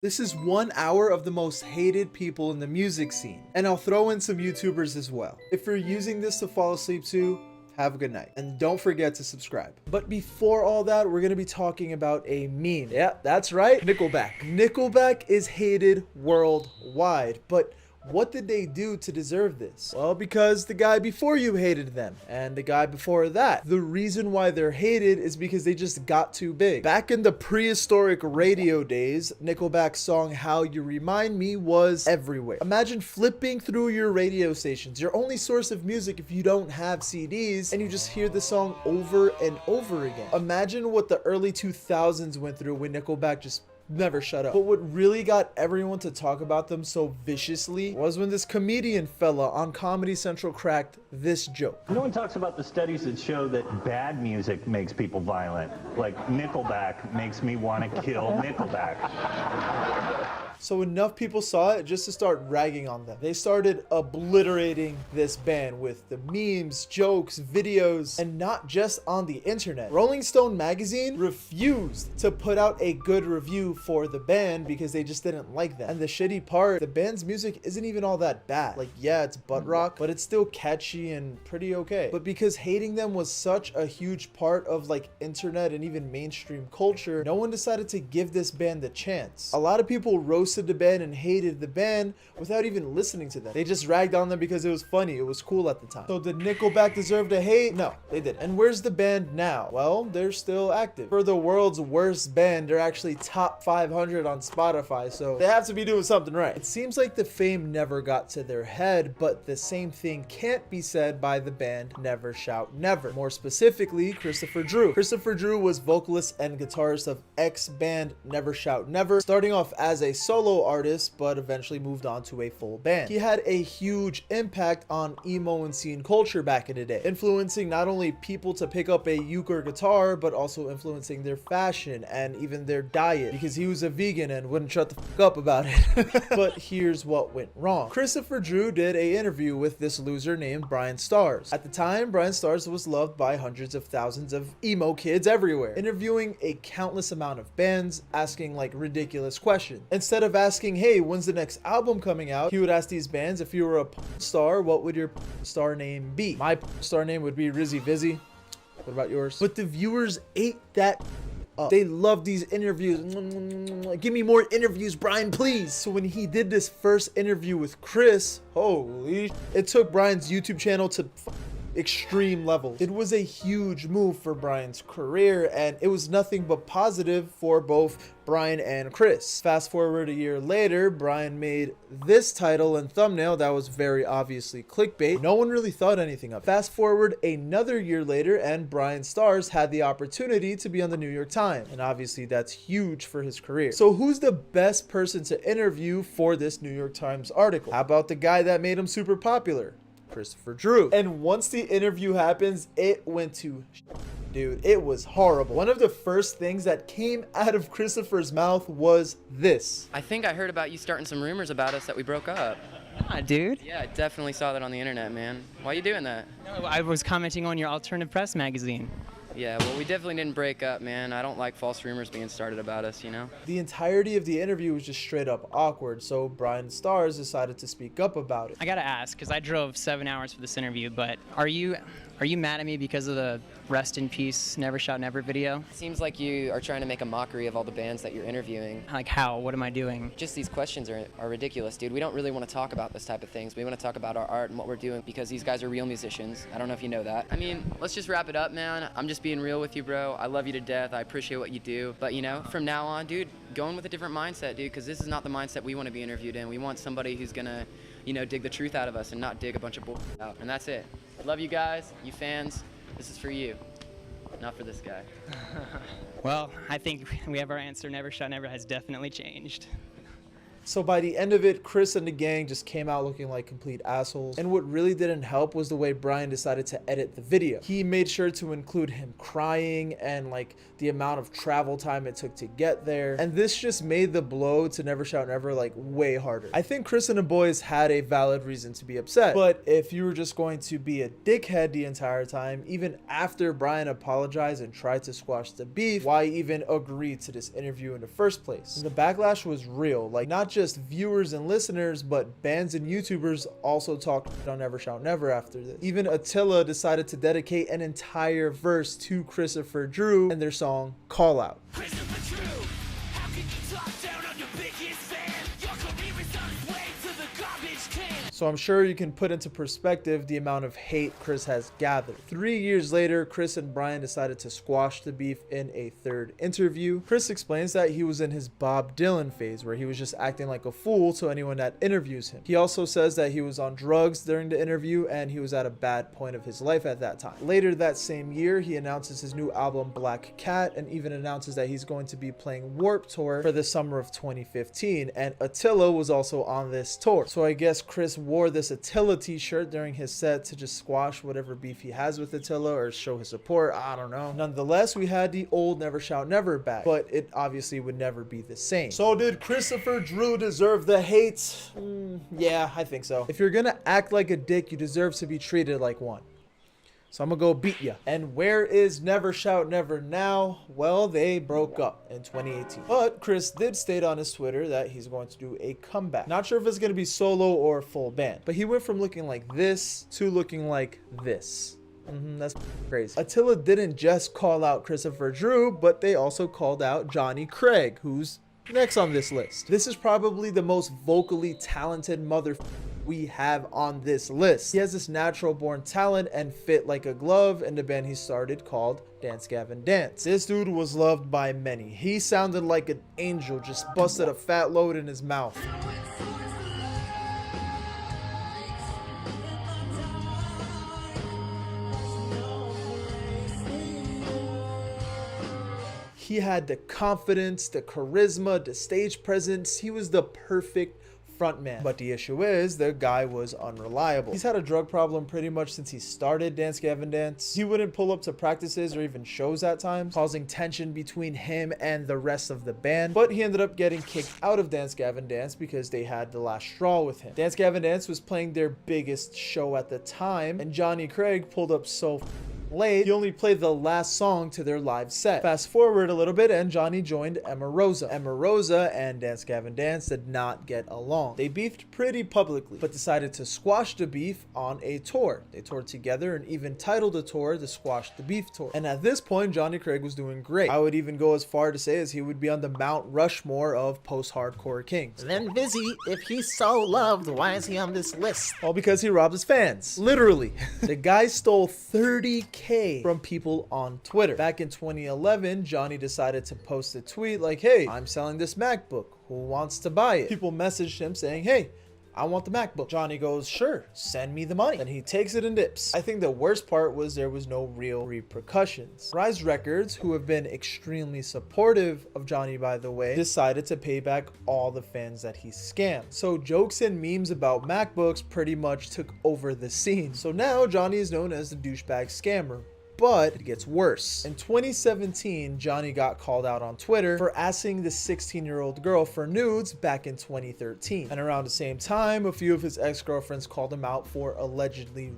This is 1 hour of the most hated people in the music scene. And I'll throw in some YouTubers as well. If you're using this to fall asleep to, have a good night. And don't forget to subscribe. But before all that, we're gonna be talking about a meme. Yeah, that's right, Nickelback. Nickelback is hated worldwide, but what did they do to deserve this? Well, because the guy before you hated them, and the guy before that. The reason why they're hated is because they just got too big. Back in the prehistoric radio days, Nickelback's song How You Remind Me was everywhere. Imagine flipping through your radio stations, your only source of music if you don't have CDs, and you just hear the song over and over again. Imagine what the early 2000s went through when Nickelback just never shut up. But what really got everyone to talk about them so viciously was when this comedian fella on Comedy Central cracked this joke. No one talks about the studies that show that bad music makes people violent. Like Nickelback makes me want to kill Nickelback. So enough people saw it just to start ragging on them. They started obliterating this band with the memes, jokes, videos, and not just on the internet. Rolling Stone magazine refused to put out a good review for the band because they just didn't like them. And the shitty part, the band's music isn't even all that bad. Like, yeah, it's butt rock, but it's still catchy and pretty okay. But because hating them was such a huge part of like internet and even mainstream culture, no one decided to give this band the chance. A lot of people roasted the band and hated the band without even listening to them. They just ragged on them because it was funny, it was cool at the time. So did Nickelback deserve to hate? No, they didn't. And where's the band now? Well, they're still active. For the world's worst band, they're actually top 500 on Spotify, so they have to be doing something right. It seems like the fame never got to their head, but the same thing can't be said by the band Never Shout Never. More specifically, Christofer Drew. Christofer Drew was vocalist and guitarist of ex-band Never Shout Never, starting off as a solo artist, but eventually moved on to a full band. He had a huge impact on emo and scene culture back in the day, influencing not only people to pick up a uke or guitar, but also influencing their fashion and even their diet, because he was a vegan and wouldn't shut the fuck up about it. But here's what went wrong. Christofer Drew did a interview with this loser named Brian Stars. At the time, Brian Stars was loved by hundreds of thousands of emo kids everywhere, interviewing a countless amount of bands, asking like ridiculous questions. Instead of asking, hey, when's the next album coming out, he would ask these bands, if you were a star, what would your star name be? My star name would be Rizzy Vizzy. What about yours? But the viewers ate that up. They love these interviews. Give me more interviews, Brian, please. So when he did this first interview with Chris, holy, it took Brian's YouTube channel to extreme levels. It was a huge move for Brian's career, and it was nothing but positive for both Brian and Chris. Fast forward a year later, Brian made this title and thumbnail that was very obviously clickbait. No one really thought anything of it. Fast forward another year later, and Brian Stars had the opportunity to be on the New York Times, and obviously that's huge for his career. So who's the best person to interview for this New York Times article? How about the guy that made him super popular? Christofer Drew. And once the interview happens, it went to dude, it was horrible. One of the first things that came out of Christopher's mouth was this. I think I heard about you starting some rumors about us that we broke up. Yeah, dude. Yeah, I definitely saw that on the internet, man. Why are you doing that? No, I was commenting on your alternative press magazine. Yeah, well, we definitely didn't break up, man. I don't like false rumors being started about us, you know? The entirety of the interview was just straight up awkward, so Brian Stars decided to speak up about it. I gotta ask, because I drove 7 hours for this interview, but are you mad at me because of the Rest in Peace, Never Shout Never video? Seems like you are trying to make a mockery of all the bands that you're interviewing. Like how? What am I doing? Just these questions are ridiculous, dude. We don't really want to talk about this type of things. We want to talk about our art and what we're doing because these guys are real musicians. I don't know if you know that. I mean, let's just wrap it up, man. I'm just being real with you, bro. I love you to death. I appreciate what you do. But, you know, from now on, dude, go in with a different mindset, dude, because this is not the mindset we want to be interviewed in. We want somebody who's going to, you know, dig the truth out of us and not dig a bunch of bull out. And that's it. I love you guys, you fans. This is for you, not for this guy. Well, I think we have our answer. Never Shout Never has definitely changed. So by the end of it, Chris and the gang just came out looking like complete assholes. And what really didn't help was the way Brian decided to edit the video. He made sure to include him crying and like the amount of travel time it took to get there. And this just made the blow to Never Shout Never like way harder. I think Chris and the boys had a valid reason to be upset. But if you were just going to be a dickhead the entire time, even after Brian apologized and tried to squash the beef, why even agree to this interview in the first place? And the backlash was real. Like, not just viewers and listeners, but bands and YouTubers also talked on Never Shout Never after this. Even Attila decided to dedicate an entire verse to Christofer Drew and their song Call Out. Christofer Drew, how can you talk down on your biggest fan? Your career is on its way to the garbage can. So I'm sure you can put into perspective the amount of hate Chris has gathered. 3 years later, Chris and Brian decided to squash the beef in a third interview. Chris explains that he was in his Bob Dylan phase where he was just acting like a fool to anyone that interviews him. He also says that he was on drugs during the interview and he was at a bad point of his life at that time. Later that same year, he announces his new album Black Cat and even announces that he's going to be playing Warped Tour for the summer of 2015, and Attila was also on this tour. So I guess Chris wore this Attila t-shirt during his set to just squash whatever beef he has with Attila or show his support. I don't know. Nonetheless, we had the old Never Shout Never back, but it obviously would never be the same. So did Christofer Drew deserve the hate? Yeah, I think so. If you're gonna act like a dick, you deserve to be treated like one. So I'm gonna go beat ya. And where is Never Shout Never now? Well, they broke up in 2018. But Chris did state on his Twitter that he's going to do a comeback. Not sure if it's gonna be solo or full band, but he went from looking like this to looking like this. That's crazy. Attila didn't just call out Christofer Drew, but they also called out Jonny Craig, who's next on this list. This is probably the most vocally talented we have on this list. He has this natural born talent and fit like a glove in the band he started called Dance Gavin Dance. This dude was loved by many. He sounded like an angel, just busted a fat load in his mouth. He had the confidence, the charisma, the stage presence. He was the perfect frontman. But the issue is, the guy was unreliable. He's had a drug problem pretty much since he started Dance Gavin Dance. He wouldn't pull up to practices or even shows at times, causing tension between him and the rest of the band. But he ended up getting kicked out of Dance Gavin Dance because they had the last straw with him. Dance Gavin Dance was playing their biggest show at the time, and Jonny Craig pulled up so late, he only played the last song to their live set. Fast forward a little bit and Jonny joined Emma Rosa. Emma Rosa and Dance Gavin Dance did not get along. They beefed pretty publicly, but decided to squash the beef on a tour. They toured together and even titled the tour the Squash the Beef Tour. And at this point, Jonny Craig was doing great. I would even go as far to say as he would be on the Mount Rushmore of post-hardcore kings. Then Vizzy, if he's so loved, why is he on this list? All because he robbed his fans. Literally. The guy stole 30K from people on Twitter. Back in 2011, Jonny decided to post a tweet like, hey, I'm selling this MacBook. Who wants to buy it? People messaged him saying, hey, I want the MacBook. Jonny goes, sure, send me the money. And he takes it and dips. I think the worst part was there was no real repercussions. Rise Records, who have been extremely supportive of Jonny, by the way, decided to pay back all the fans that he scammed. So jokes and memes about MacBooks pretty much took over the scene. So now Jonny is known as the douchebag scammer. But it gets worse. In 2017, Jonny got called out on Twitter for asking the 16-year-old girl for nudes back in 2013. And around the same time, a few of his ex-girlfriends called him out for allegedly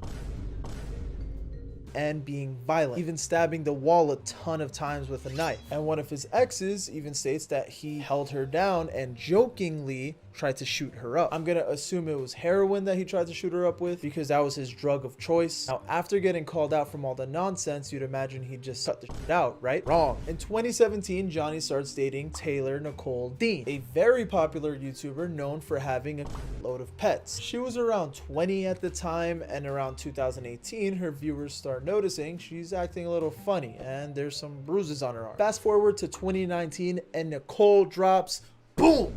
and being violent, even stabbing the wall a ton of times with a knife. And one of his exes even states that he held her down and jokingly tried to shoot her up. I'm gonna assume it was heroin that he tried to shoot her up with because that was his drug of choice. Now, after getting called out from all the nonsense, you'd imagine he'd just cut the shit out, right? Wrong. In 2017, Jonny starts dating Taylor Nicole Dean, a very popular YouTuber known for having a load of pets. She was around 20 at the time, and around 2018, her viewers start noticing she's acting a little funny and there's some bruises on her arm. Fast forward to 2019 and Nicole drops, boom,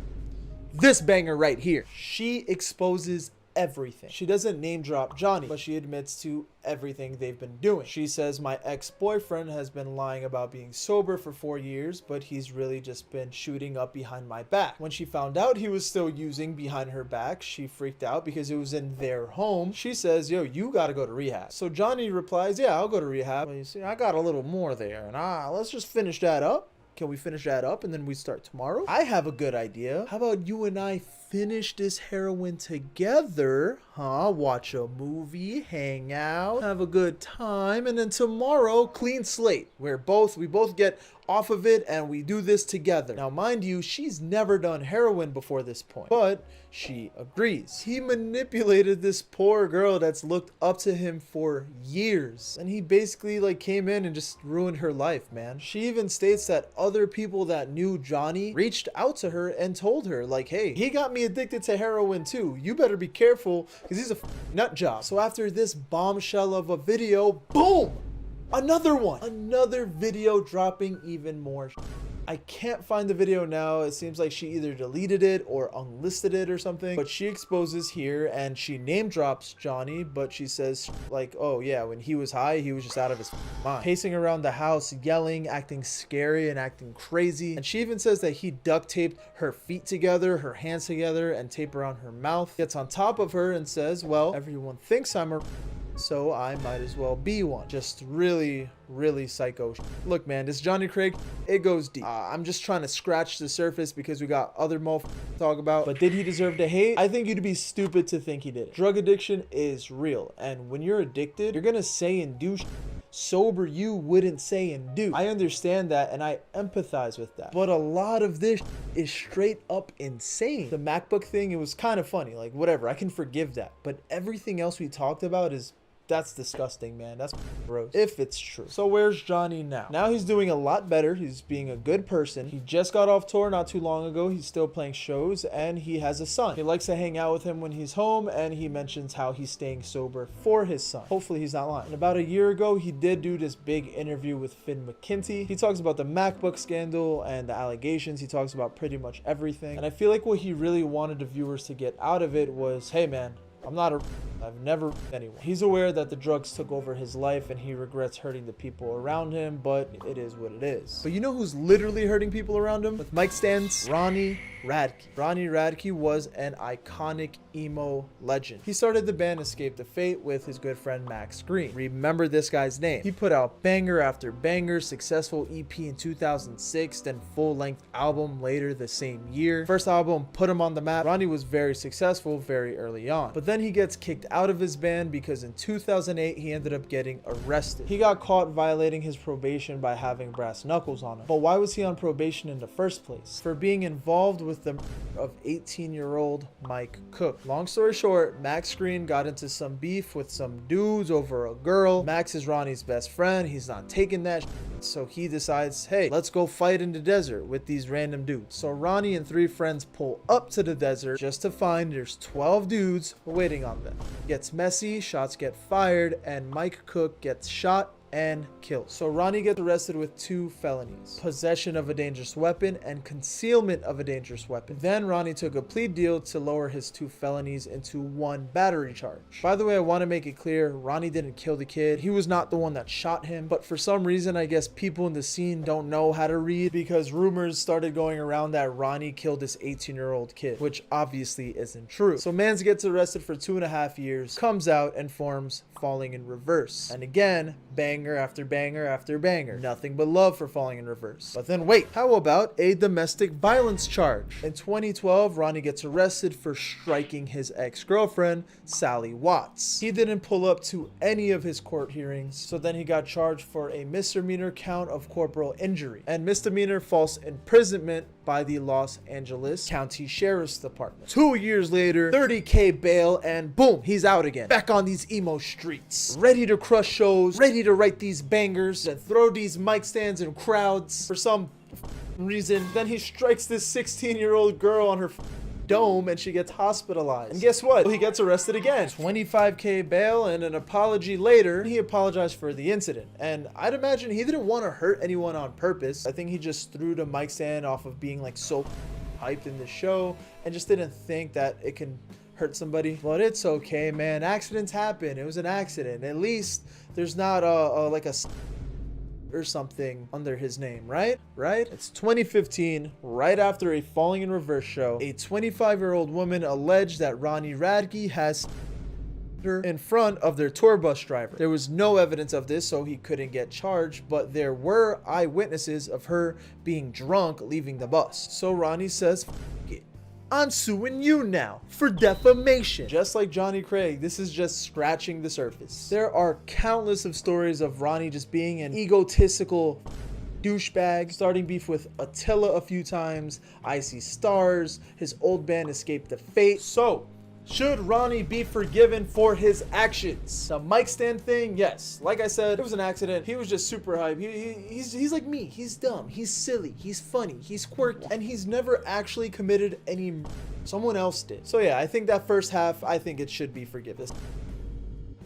this banger right here. She exposes everything. She doesn't name drop Jonny, but she admits to everything they've been doing. She says, my ex-boyfriend has been lying about being sober for 4 years, but he's really just been shooting up behind my back. When she found out he was still using behind her back, she freaked out because it was in their home. She says, yo, you gotta go to rehab. So Jonny replies, yeah, I'll go to rehab. Well, you see, I got a little more there, and let's just finish that up. Can we finish that up and then we start tomorrow? I have a good idea. How about you and I finish this heroin together, huh? Watch a movie, hang out, have a good time, and then tomorrow, clean slate. We both get off of it and we do this together. Now, mind you, she's never done heroin before this point, but she agrees. He manipulated this poor girl that's looked up to him for years, and he basically like came in and just ruined her life, man. She even states that other people that knew Jonny reached out to her and told her like, hey, he got me addicted to heroin too. You better be careful because he's a nut job. So after this bombshell of a video, boom! Another one. Another video dropping even more. I can't find the video now. It seems like she either deleted it or unlisted it or something. But she exposes here and she name drops Jonny, but she says like, oh yeah, when he was high, he was just out of his mind. Pacing around the house, yelling, acting scary and acting crazy. And she even says that he duct taped her feet together, her hands together, and tape around her mouth. Gets on top of her and says, well, everyone thinks I'm a so I might as well be one. Just really psycho. Look, man, this Jonny Craig, it goes deep. I'm just trying to scratch the surface because we got other motherfuckers to talk about. But did he deserve to hate? I think you'd be stupid to think he did it. Drug addiction is real. And when you're addicted, you're gonna say and do sober you wouldn't say and do. I understand that and I empathize with that. But a lot of this is straight up insane. The MacBook thing, it was kind of funny. Like, whatever, I can forgive that. But everything else we talked about that's disgusting, man. That's gross. If it's true. So where's Jonny now? Now he's doing a lot better. He's being a good person. He just got off tour not too long ago. He's still playing shows and he has a son. He likes to hang out with him when he's home and he mentions how he's staying sober for his son. Hopefully he's not lying. And about a year ago, he did do this big interview with Finn McKenty. He talks about the MacBook scandal and the allegations. He talks about pretty much everything. And I feel like what he really wanted the viewers to get out of it was, hey man, I've never anyone. He's aware that the drugs took over his life and he regrets hurting the people around him, but it is what it is. But you know who's literally hurting people around him? With mic stands, Ronnie Radke. Ronnie Radke was an iconic emo legend. He started the band Escape the Fate with his good friend Max Green. Remember this guy's name. He put out banger after banger, successful EP in 2006, then full-length album later the same year. First album put him on the map. Ronnie was very successful very early on. But then he gets kicked out of his band because in 2008 he ended up getting arrested. He got caught violating his probation by having brass knuckles on him. But why was he on probation in the first place? For being involved with the murder of 18-year-old Mike Cook. Long story short, Max Green got into some beef with some dudes over a girl. Max is Ronnie's best friend. He's not taking that so he decides, hey, let's go fight in the desert with these random dudes. So Ronnie and 3 friends pull up to the desert just to find there's 12 dudes waiting on them. Gets messy, shots get fired, and Mike Cook gets shot and killed. So Ronnie gets arrested with 2 felonies: possession of a dangerous weapon and concealment of a dangerous weapon. Then Ronnie took a plea deal to lower his 2 felonies into 1 battery charge. By the way, I want to make it clear, Ronnie didn't kill the kid. He was not the one that shot him, but for some reason, I guess people in the scene don't know how to read because rumors started going around that Ronnie killed this 18-year-old kid, which obviously isn't true. So Mans gets arrested for 2.5 years, comes out and forms Falling in Reverse. And again, banger after banger after banger. Nothing but love for Falling in Reverse. But then wait, how about a domestic violence charge? In 2012, Ronnie gets arrested for striking his ex-girlfriend, Sally Watts. He didn't pull up to any of his court hearings, so then he got charged for a misdemeanor count of corporal injury and misdemeanor false imprisonment by the Los Angeles County Sheriff's Department. 2 years later, $30K bail, and boom, he's out again. Back on these emo streets. Ready to crush shows, ready to write these bangers, and throw these mic stands in crowds for some reason. Then he strikes this 16-year-old girl on her dome and she gets hospitalized. And guess what? He gets arrested again. $25K bail and an apology later. He apologized for the incident. And I'd imagine he didn't want to hurt anyone on purpose. I think he just threw the mic stand off of being like so hyped in the show and just didn't think that it can hurt somebody. But it's okay, man. Accidents happen. It was an accident. At least there's not like a or something under his name, right? It's 2015, right after a Falling in Reverse show. A 25-year-old woman alleged that Ronnie Radke has her in front of their tour bus driver. There was no evidence of this, so he couldn't get charged, but there were eyewitnesses of her being drunk leaving the bus. So Ronnie says, "F it. I'm suing you now for defamation." Just like Jonny Craig, this is just scratching the surface. There are countless of stories of Ronnie just being an egotistical douchebag, starting beef with Attila a few times, Icy Stars, his old band Escape the Fate. So, should Ronnie be forgiven for his actions? The mic stand thing, yes. Like I said, it was an accident. He was just super hype. He's like me. He's dumb. He's silly. He's funny. He's quirky. And he's never actually committed any. Someone else did. So yeah, I think that first half, I think it should be forgiven.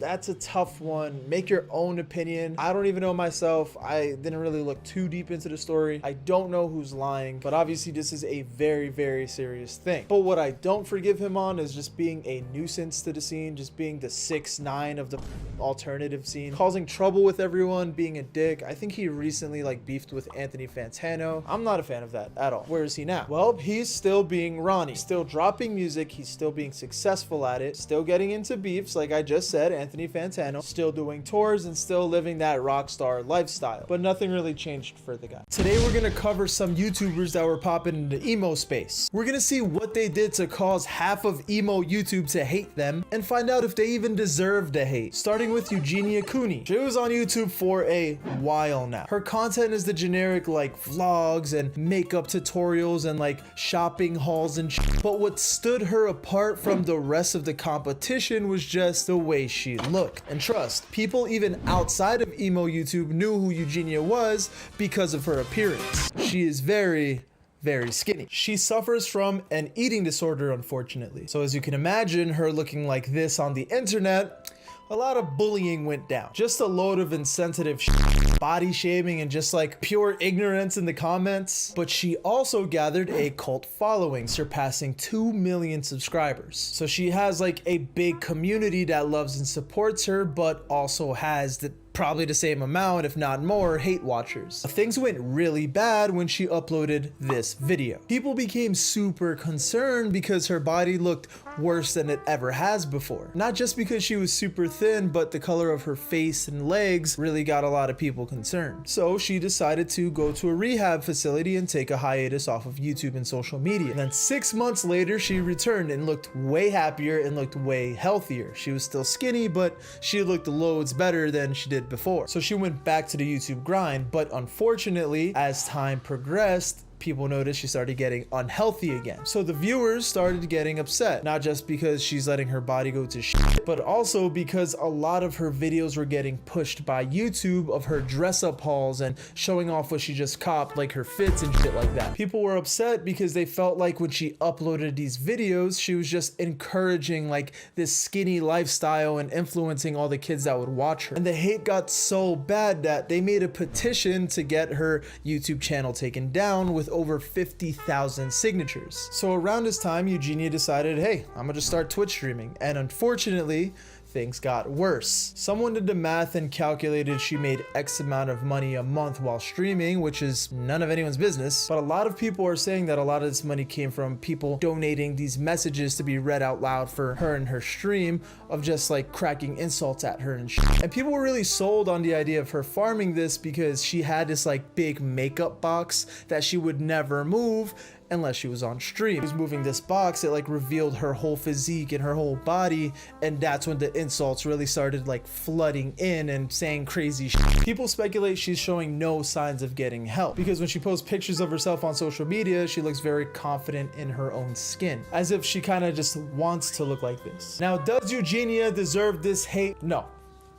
That's a tough one. Make your own opinion. I don't even know myself. I didn't really look too deep into the story. I don't know who's lying, but obviously this is a very, very serious thing. But what I don't forgive him on is just being a nuisance to the scene, just being the 6ix9ine of the alternative scene, causing trouble with everyone, being a dick. I think he recently like beefed with Anthony Fantano. I'm not a fan of that at all. Where is he now? Well, he's still being Ronnie, still dropping music. He's still being successful at it, still getting into beefs. Like I just said, Anthony Fantano, still doing tours and still living that rock star lifestyle, but nothing really changed for the guy. Today we're gonna cover some YouTubers that were popping into emo space. We're gonna see what they did to cause half of emo YouTube to hate them and find out if they even deserve the hate. Starting with Eugenia Cooney. She was on YouTube for a while now. Her content is the generic like vlogs and makeup tutorials and like shopping hauls and but what stood her apart from the rest of the competition was just the way she looked. And trust, people even outside of emo YouTube knew who Eugenia was because of her appearance. She is very skinny. She suffers from an eating disorder, unfortunately. So as you can imagine, her looking like this on the internet, a lot of bullying went down. Just a load of insensitive body shaming and just like pure ignorance in the comments. But she also gathered a cult following, surpassing 2 million subscribers. So she has like a big community that loves and supports her, but also has probably the same amount, if not more, hate watchers. Things went really bad when she uploaded this video. People became super concerned because her body looked worse than it ever has before. Not just because she was super thin, but the color of her face and legs really got a lot of people concerned. So she decided to go to a rehab facility and take a hiatus off of YouTube and social media. And then 6 months later, she returned and looked way happier and looked way healthier. She was still skinny, but she looked loads better than she did before. So she went back to the YouTube grind, but unfortunately, as time progressed, people noticed she started getting unhealthy again. So the viewers started getting upset, not just because she's letting her body go to shit, but also because a lot of her videos were getting pushed by YouTube of her dress up hauls and showing off what she just copped, like her fits and shit like that. People were upset because they felt like when she uploaded these videos, she was just encouraging like this skinny lifestyle and influencing all the kids that would watch her. And the hate got so bad that they made a petition to get her YouTube channel taken down with over 50,000 signatures. So around this time, Eugenia decided, hey, I'm gonna just start Twitch streaming. And unfortunately, things got worse. Someone did the math and calculated she made X amount of money a month while streaming, which is none of anyone's business. But a lot of people are saying that a lot of this money came from people donating these messages to be read out loud for her in her stream of just like cracking insults at her and shit. And people were really sold on the idea of her farming this because she had this like big makeup box that she would never move unless she was on stream. She was moving this box, it like revealed her whole physique and her whole body, and that's when the insults really started like flooding in and saying crazy shit. People speculate she's showing no signs of getting help because when she posts pictures of herself on social media, she looks very confident in her own skin, as if she kind of just wants to look like this. Now, does Eugenia deserve this hate? No.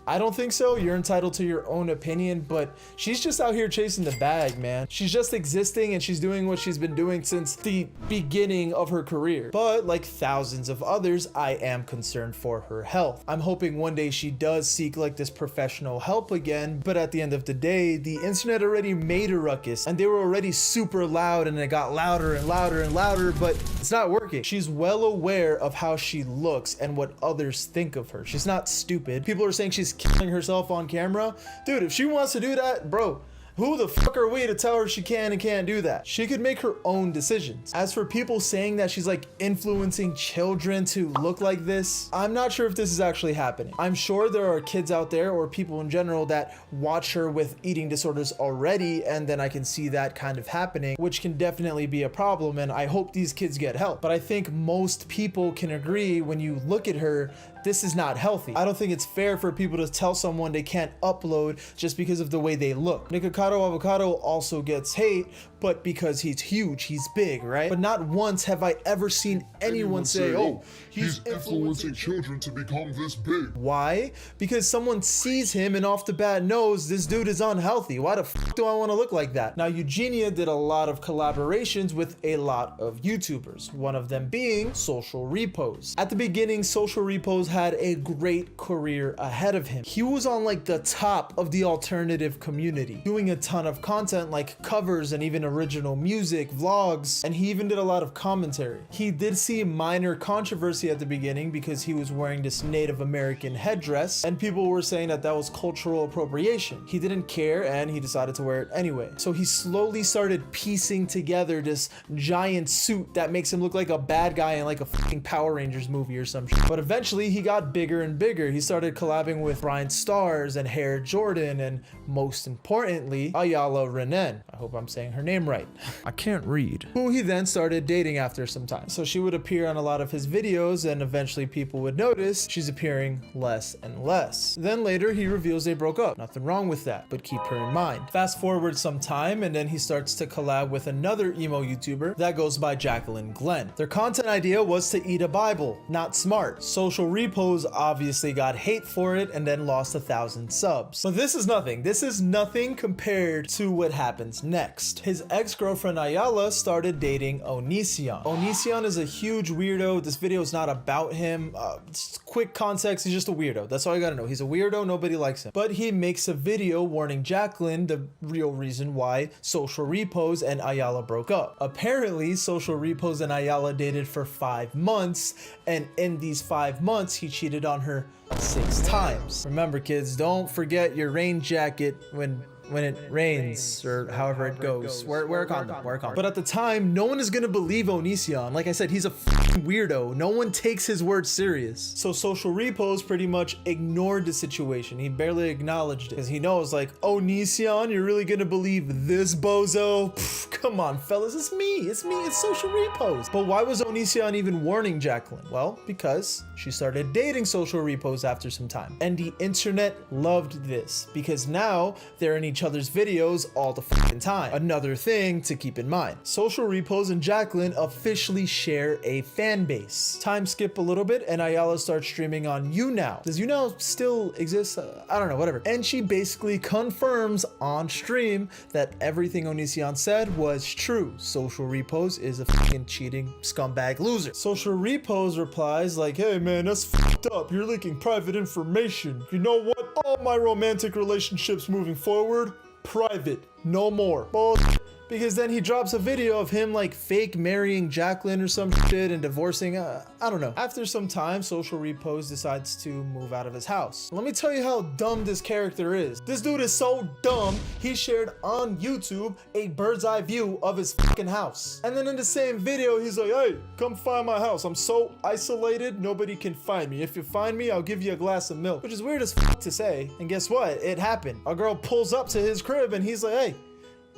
I don't think so. You're entitled to your own opinion, but she's just out here chasing the bag, man. She's just existing and she's doing what she's been doing since the beginning of her career. But like thousands of others, I am concerned for her health. I'm hoping one day she does seek like this professional help again, but at the end of the day, the internet already made a ruckus and they were already super loud and it got louder and louder and louder, but it's not working. She's well aware of how she looks and what others think of her. She's not stupid. People are saying she's killing herself on camera. Dude, if she wants to do that, bro, who the fuck are we to tell her she can and can't do that? She could make her own decisions. As for people saying that she's like influencing children to look like this, I'm not sure if this is actually happening. I'm sure there are kids out there or people in general that watch her with eating disorders already, and then I can see that kind of happening, which can definitely be a problem, and I hope these kids get help. But I think most people can agree when you look at her, this is not healthy. I don't think it's fair for people to tell someone they can't upload just because of the way they look. Nikocado Avocado also gets hate, but because he's huge, he's big, right? But not once have I ever seen anyone say, oh, he's influencing children to become this big. Why? Because someone sees him and off the bat knows this dude is unhealthy. Why the fuck do I want to look like that? Now, Eugenia did a lot of collaborations with a lot of YouTubers, one of them being Social Repos. At the beginning, Social Repos had a great career ahead of him. He was on like the top of the alternative community, doing a ton of content like covers and even original music, vlogs, and he even did a lot of commentary. He did see minor controversy at the beginning because he was wearing this Native American headdress and people were saying that that was cultural appropriation. He didn't care and he decided to wear it anyway. So he slowly started piecing together this giant suit that makes him look like a bad guy in like a fucking Power Rangers movie or some shit. But eventually he got bigger and bigger. He started collabing with Brian Stars and Hair Jordan and most importantly, Ayala Renan. I hope I'm saying her name right. I can't read. Who he then started dating after some time. So she would appear on a lot of his videos and eventually people would notice she's appearing less and less. Then later he reveals they broke up. Nothing wrong with that, but keep her in mind. Fast forward some time and then he starts to collab with another emo YouTuber that goes by Jacqueline Glenn. Their content idea was to eat a Bible. Not smart. Social Repos obviously got hate for it and then lost 1,000 subs. But this is nothing. This is nothing compared to what happens next. His ex-girlfriend Ayala started dating Onision. Onision is a huge weirdo. This video is not about him. Just quick context, he's just a weirdo. That's all you gotta know. He's a weirdo, nobody likes him. But he makes a video warning Jacqueline the real reason why Social Repos and Ayala broke up. Apparently, Social Repos and Ayala dated for 5 months, and in these 5 months, he cheated on her 6 times. Remember kids, don't forget your rain jacket when it rains, or however it goes. Wear a condom, wear a condom. But at the time, no one is gonna believe Onision. Like I said, he's a fucking weirdo. No one takes his word serious. So Social Repos pretty much ignored the situation. He barely acknowledged it because he knows like, Onision, you're really gonna believe this bozo? Pff, come on, fellas, it's me, it's Social Repos. But why was Onision even warning Jacqueline? Well, because she started dating Social Repos after some time. And the internet loved this because now they're in each other's videos all the fucking time. Another thing to keep in mind. Social Repos and Jacqueline officially share a fan base. Time skip a little bit and Ayala starts streaming on YouNow. Does YouNow still exist? I don't know, whatever. And she basically confirms on stream that everything Onision said was true. Social Repos is a fucking cheating scumbag loser. Social Repos replies like, hey man, that's fucked up. You're leaking private information. You know what? All my romantic relationships moving forward, private, no more. Bullshit. Because then he drops a video of him like fake marrying Jacqueline or some shit and divorcing, I don't know. After some time, Social Repos decides to move out of his house. Let me tell you how dumb this character is. This dude is so dumb, he shared on YouTube a bird's eye view of his fucking house. And then in the same video, he's like, hey, come find my house. I'm so isolated, nobody can find me. If you find me, I'll give you a glass of milk. Which is weird as fuck to say. And guess what? It happened. A girl pulls up to his crib and he's like, hey,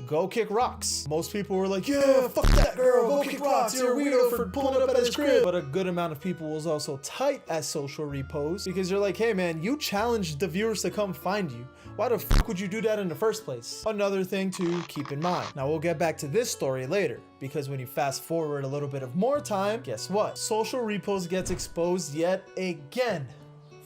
go kick rocks. Most people were like, yeah, fuck that girl, go kick rocks, you're a weirdo for pulling up at his crib. But a good amount of people was also tight at Social Repos because you're like, hey man, you challenged the viewers to come find you. Why the fuck would you do that in the first place? Another thing to keep in mind. Now we'll get back to this story later because when you fast forward a little bit of more time, guess what? Social Repos gets exposed yet again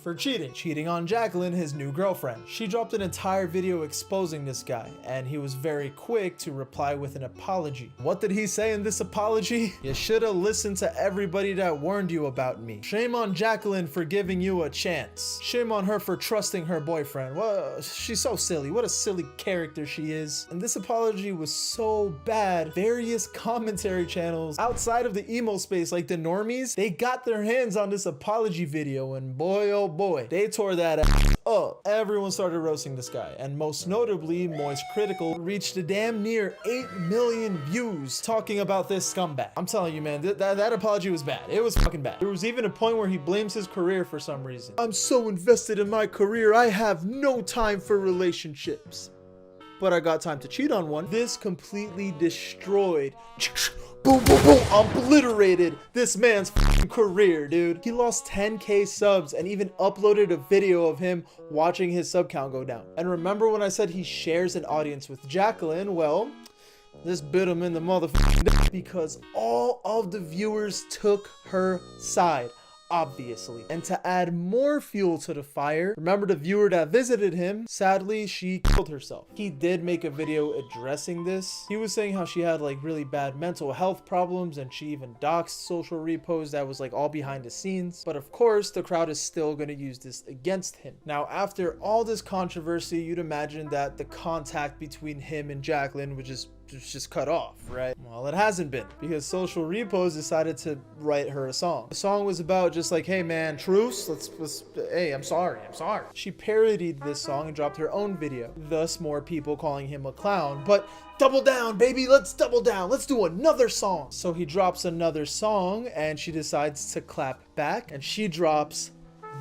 for cheating on Jacqueline, his new girlfriend. She dropped an entire video exposing this guy, and he was very quick to reply with an apology. What did he say in this apology? You should have listened to everybody that warned you about me. Shame on Jacqueline for giving you a chance. Shame on her for trusting her boyfriend. Well, she's so silly. What a silly character she is. And this apology was so bad, various commentary channels outside of the emo space, like the normies, they got their hands on this apology video, and boy oh boy, they tore that ass up. Everyone started roasting this guy, and most notably Moist Critical reached a damn near 8 million views talking about this scumbag. I'm telling you, man, that apology was bad. It was fucking bad. There was even a point where he blames his career for some reason. I'm so invested in my career, I have no time for relationships, but I got time to cheat on one. This completely destroyed, boom, boom, boom, obliterated this man's career, dude. He lost 10K subs and even uploaded a video of him watching his sub count go down. And remember when I said he shares an audience with Jacqueline? Well, this bit him in the motherfucking because all of the viewers took her side, obviously. And to add more fuel to the fire, remember the viewer that visited him? Sadly, she killed herself. He did make a video addressing this. He was saying how she had like really bad mental health problems, and she even doxed social repos that was like all behind the scenes. But of course, the crowd is still going to use this against him. Now, after all this controversy, you'd imagine that the contact between him and Jacqueline would just cut off, right? Well, it hasn't been, because Social Repos decided to write her a song. The song was about just like, hey man, truce, hey, I'm sorry. She parodied this song and dropped her own video, thus more people calling him a clown. But double down, baby, let's double down, let's do another song. So he drops another song, and she decides to clap back, and she drops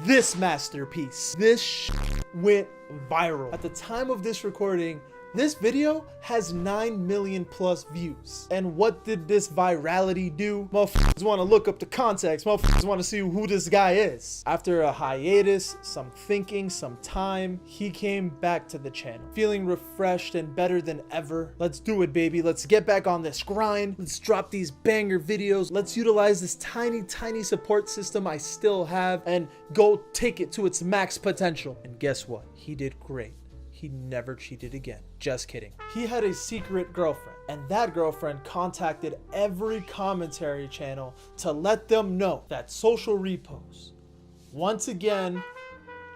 this masterpiece. This went viral. At the time of this recording, this video has 9 million plus views. And what did this virality do? Motherfuckers want to look up the context. Motherfuckers want to see who this guy is. After a hiatus, some thinking, some time, he came back to the channel, feeling refreshed and better than ever. Let's do it, baby. Let's get back on this grind. Let's drop these banger videos. Let's utilize this tiny support system I still have and go take it to its max potential. And guess what? He did great. He never cheated again. Just kidding. He had a secret girlfriend, and that girlfriend contacted every commentary channel to let them know that Social Repos once again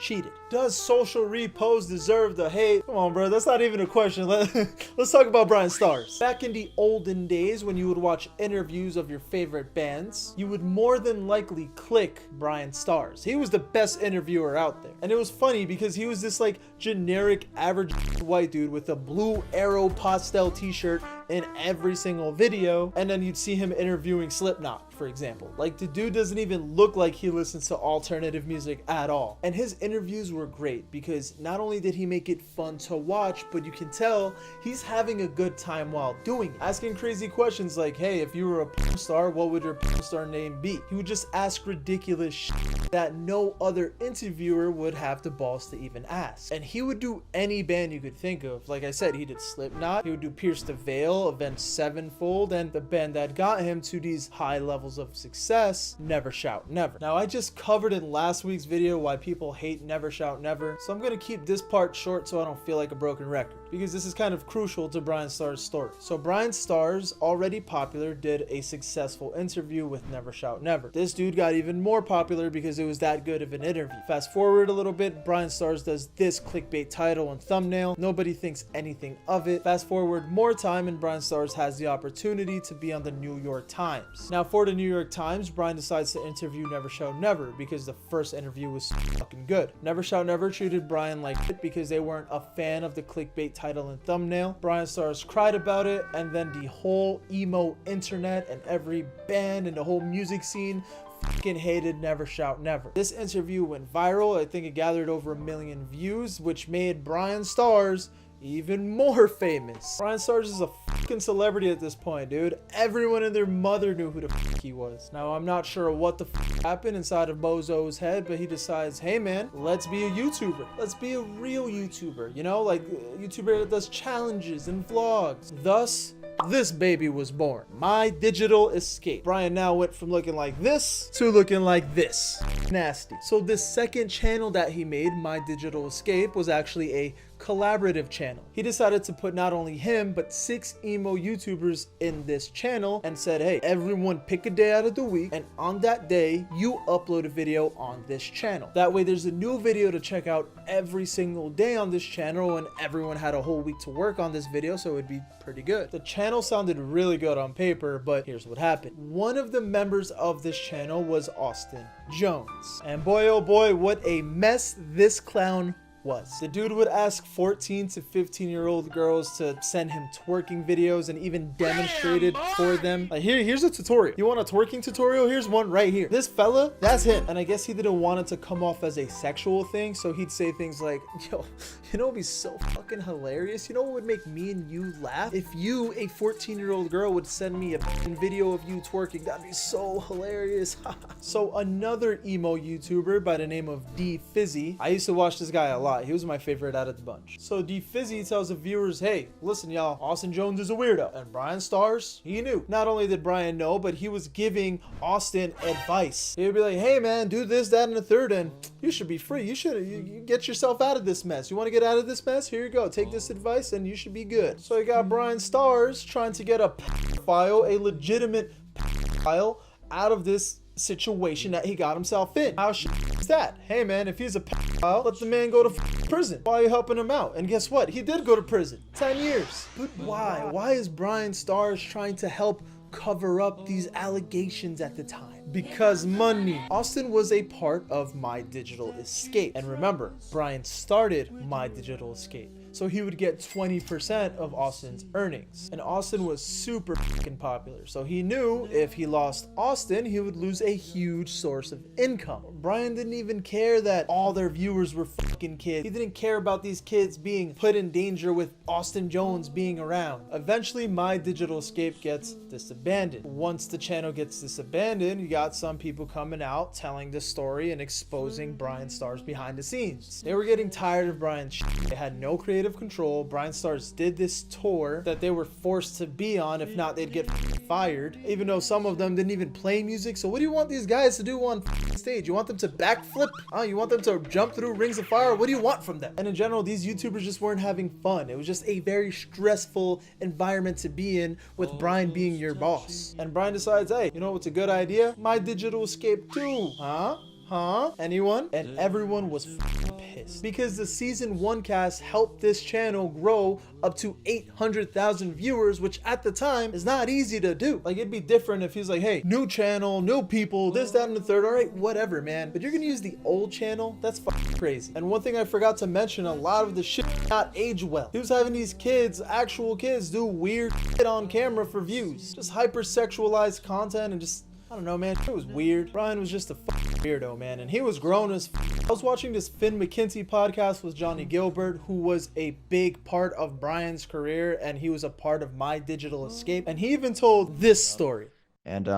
cheated. Does Social Repos deserve the hate? Come on, bro, that's not even a question. Let's talk about Brian Stars. Back in the olden days, when you would watch interviews of your favorite bands, you would more than likely click Brian Stars. He was the best interviewer out there. And it was funny because he was this like generic average white dude with a blue arrow pastel t-shirt in every single video, and then you'd see him interviewing Slipknot, for example. Like, the dude doesn't even look like he listens to alternative music at all. And his interviews were great because not only did he make it fun to watch, but you can tell he's having a good time while doing it. Asking crazy questions like, hey, if you were a porn star, what would your porn star name be? He would just ask ridiculous shit that no other interviewer would have the balls to even ask. And he would do any band you could think of. Like I said, he did Slipknot, he would do Pierce the Veil, Avenged Sevenfold, and the band that got him to these high levels of success, Never Shout Never. Now, I just covered in last week's video why people hate Never Shout Never, so I'm gonna keep this part short so I don't feel like a broken record, because this is kind of crucial to Brian Stars' story. So Brian Stars, already popular, did a successful interview with Never Shout Never. This dude got even more popular because it was that good of an interview. Fast forward a little bit, Brian Stars does this clickbait title and thumbnail. Nobody thinks anything of it. Fast forward more time, and Brian Stars has the opportunity to be on the New York Times. Now, for the New York Times, Brian decides to interview Never Shout Never because the first interview was fucking good. Never Shout Never treated Brian like shit because they weren't a fan of the clickbait title and thumbnail. Brian Stars cried about it, and then the whole emo internet and every band and the whole music scene fucking hated Never Shout Never. This interview went viral. I think it gathered over 1 million views, which made Brian Stars even more famous. Brian Stars is a fucking celebrity at this point, dude. Everyone and their mother knew who the fuck he was. Now, I'm not sure what the fuck happened inside of Bozo's head, but he decides, hey man, let's be a YouTuber. Let's be a real YouTuber, you know, like a YouTuber that does challenges and vlogs. Thus, this baby was born. My Digital Escape. Brian now went from looking like this to looking like this. Nasty. So this second channel that he made, My Digital Escape, was actually a collaborative channel. He decided to put not only him but 6 emo YouTubers in this channel and said, hey, everyone pick a day out of the week, and on that day you upload a video on this channel. That way there's a new video to check out every single day on this channel, and everyone had a whole week to work on this video, so it'd be pretty good. The channel sounded really good on paper, but here's what happened. One of the members of this channel was Austin Jones, and boy oh boy, what a mess this clown was. The dude would ask 14 to 15-year-old girls to send him twerking videos and even demonstrated for them. Like, here's a tutorial. You want a twerking tutorial? Here's one right here. This fella, that's him. And I guess he didn't want it to come off as a sexual thing, so he'd say things like, yo, you know what would be so fucking hilarious? You know what would make me and you laugh? If you, a 14-year-old girl, would send me a video of you twerking. That'd be so hilarious. So another emo YouTuber by the name of D Fizzy, I used to watch this guy a lot. He was my favorite out of the bunch. So D Fizzy tells the viewers, hey, listen y'all, Austin Jones is a weirdo. And Brian Stars, he knew. Not only did Brian know, but he was giving Austin advice. He would be like, hey man, do this, that, and the third, and you should be free. You get yourself out of this mess. You want to get out of this mess? Here you go. Take this advice and you should be good. So you got Brian Stars trying to get a pedophile, a legitimate pedophile, out of this situation that he got himself in. How is that? Hey man, if he's a pedophile, let the man go to prison. Why are you helping him out? And guess what? He did go to prison. 10 years. But why? Why is Brian Stars trying to help cover up these allegations at the time? Because money. Austin was a part of My Digital Escape. And remember, Brian started My Digital Escape, so he would get 20% of Austin's earnings. And Austin was super fucking popular, so he knew if he lost Austin, he would lose a huge source of income. Brian didn't even care that all their viewers were fucking kids. He didn't care about these kids being put in danger with Austin Jones being around. Eventually, My Digital Escape gets disbanded. Once the channel gets disbanded, you got some people coming out telling the story and exposing Brian Stars behind the scenes. They were getting tired of Brian's shit. They had no creative control. Brian Stars did this tour that they were forced to be on. If not, they'd get fired, even though some of them didn't even play music. So what do you want these guys to do on stage? You want them to backflip? You want them to jump through rings of fire? What do you want from them? And in general, these YouTubers just weren't having fun. It was just a very stressful environment to be in, with Brian being your boss. And Brian decides, hey, you know what's a good idea? My Digital Escape 2, huh? Anyone? And everyone was pissed because the season 1 cast helped this channel grow up to 800,000 viewers, which at the time is not easy to do. Like, it'd be different if he's like, hey, new channel, new people, this, that, and the third. All right, whatever, man. But you're gonna use the old channel? That's fucking crazy. And one thing I forgot to mention, a lot of the shit did not age well. He was having these kids, actual kids, do weird shit on camera for views. Just hyper-sexualized content and just, I don't know, man. It was weird. Brian was just a fucking weirdo, man. And he was grown as I was watching this Finn McKinsey podcast with Johnny Gilbert, who was a big part of Brian's career, and he was a part of My Digital Escape. And he even told this story. And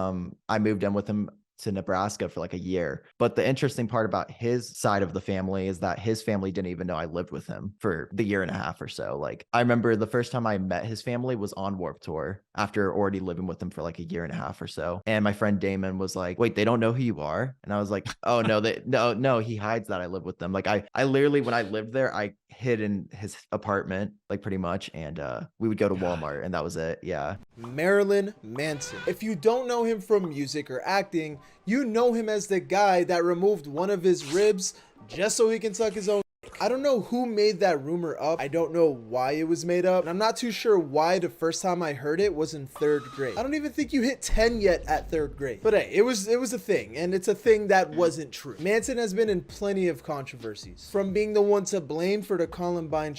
I moved in with him to Nebraska for like a year. But the interesting part about his side of the family is that his family didn't even know I lived with him for the year and a half or so. Like, I remember the first time I met his family was on Warped Tour after already living with them for like a year and a half or so. And my friend Damon was like, wait, they don't know who you are? And I was like, oh no, no, he hides that I live with them. Like, I literally, when I lived there, I hid in his apartment, like, pretty much. And we would go to Walmart and that was it. Yeah. Marilyn Manson. If you don't know him from music or acting, you know him as the guy that removed one of his ribs just so he can suck his own. I don't know who made that rumor up. I don't know why it was made up. And I'm not too sure why the first time I heard it was in 3rd grade. I don't even think you hit 10 yet at 3rd grade. But hey, it was a thing, and it's a thing that wasn't true. Manson has been in plenty of controversies, from being the one to blame for the Columbine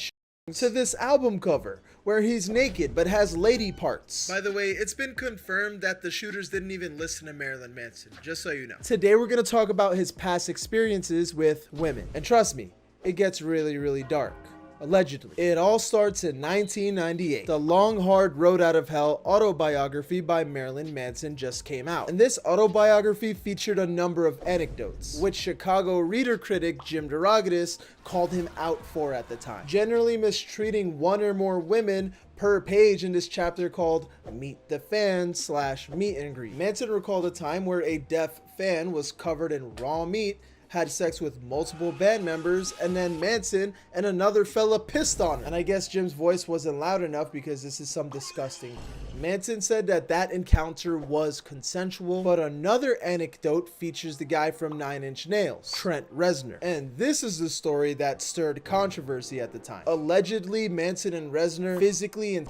to this album cover where he's naked but has lady parts. By the way, it's been confirmed that the shooters didn't even listen to Marilyn Manson, just so you know. Today we're going to talk about his past experiences with women. And trust me, it gets really, really dark. Allegedly. It all starts in 1998. The Long Hard Road Out of Hell autobiography by Marilyn Manson just came out. And this autobiography featured a number of anecdotes, which Chicago Reader critic Jim DeRogatis called him out for at the time. Generally mistreating one or more women, per page in this chapter called Meet the Fan / Meet and Greet. Manson recalled a time where a deaf fan was covered in raw meat, had sex with multiple band members, and then Manson and another fella pissed on him. And I guess Jim's voice wasn't loud enough because this is some disgusting. Manson said that that encounter was consensual, but another anecdote features the guy from 9 Inch Nails, Trent Reznor. And this is the story that stirred controversy at the time. Allegedly, Manson and Reznor physically and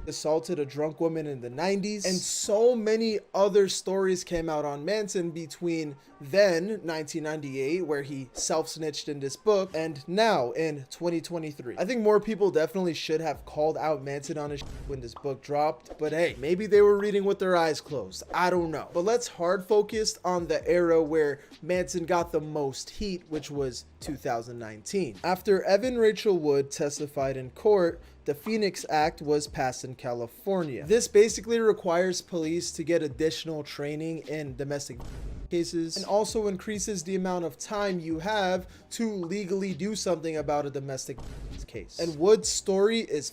assaulted a drunk woman in the 90s, and so many other stories came out on Manson between then 1998, where he self-snitched in this book, and now in 2023. I think more people definitely should have called out Manson on his when this book dropped, but hey, maybe they were reading with their eyes closed. I don't know. But let's hard focus on the era where Manson got the most heat, which was 2019. After Evan Rachel Wood testified in court, the Phoenix Act was passed in California. This basically requires police to get additional training in domestic cases and also increases the amount of time you have to legally do something about a domestic case. And Wood's story is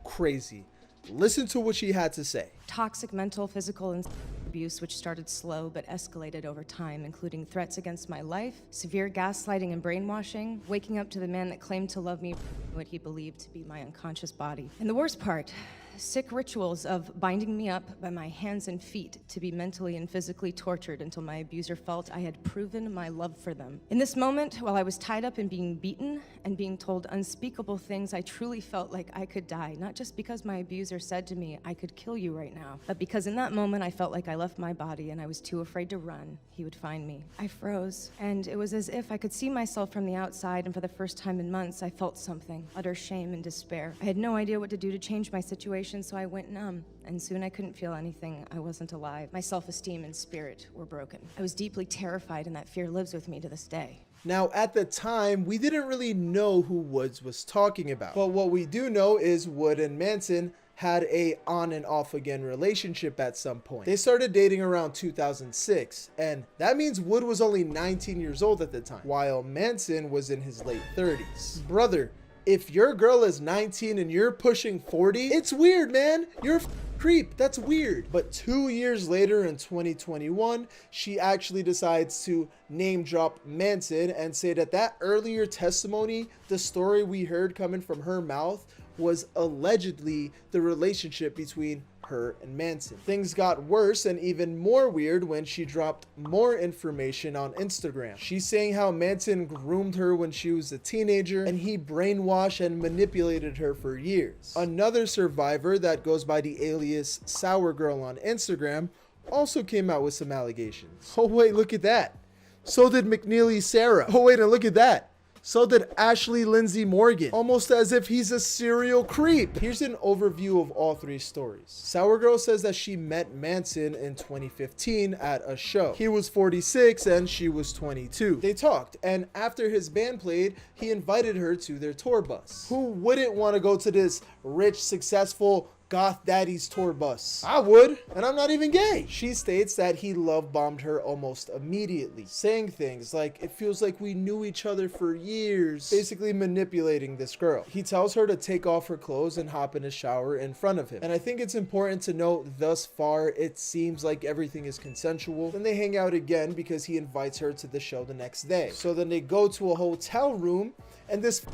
crazy. Listen to what she had to say. Toxic mental, physical, and abuse, which started slow but escalated over time, including threats against my life, severe gaslighting and brainwashing, waking up to the man that claimed to love me, what he believed to be my unconscious body. And the worst part, sick rituals of binding me up by my hands and feet to be mentally and physically tortured until my abuser felt I had proven my love for them. In this moment, while I was tied up and being beaten and being told unspeakable things, I truly felt like I could die, not just because my abuser said to me, I could kill you right now, but because in that moment I felt like I left my body and I was too afraid to run. He would find me. I froze, and it was as if I could see myself from the outside, and for the first time in months, I felt something, utter shame and despair. I had no idea what to do to change my situation, so I went numb, and soon I couldn't feel anything. I wasn't alive. My self-esteem and spirit were broken. I was deeply terrified, and that fear lives with me to this day. Now, at the time, we didn't really know who Woods was talking about, but what we do know is Wood and Manson had a on and off again relationship at some point. They started dating around 2006, and that means Wood was only 19 years old at the time, while Manson was in his late 30s. Brother, if your girl is 19 and you're pushing 40, it's weird, man. You're a creep. That's weird. But 2 years later in 2021, she actually decides to name drop Manson and say that that earlier testimony, the story we heard coming from her mouth, was allegedly the relationship between her and Manson. Things got worse and even more weird when she dropped more information on Instagram. She's saying how Manson groomed her when she was a teenager and he brainwashed and manipulated her for years. Another survivor that goes by the alias Sour Girl on Instagram also came out with some allegations. Oh wait, look at that. So did McNeely Sarah. Oh wait, and look at that. So did Ashley Lindsay Morgan, almost as if he's a serial creep. Here's an overview of all three stories. Sour Girl says that she met Manson in 2015 at a show. He was 46 and she was 22. They talked, and after his band played, he invited her to their tour bus. Who wouldn't want to go to this rich, successful goth daddy's tour bus? I would, and I'm not even gay. She states that he love bombed her almost immediately, saying things like, it feels like we knew each other for years, basically manipulating this girl. He tells her to take off her clothes and hop in a shower in front of him. And I think it's important to note, thus far, it seems like everything is consensual. Then they hang out again because he invites her to the show the next day. So then they go to a hotel room, and this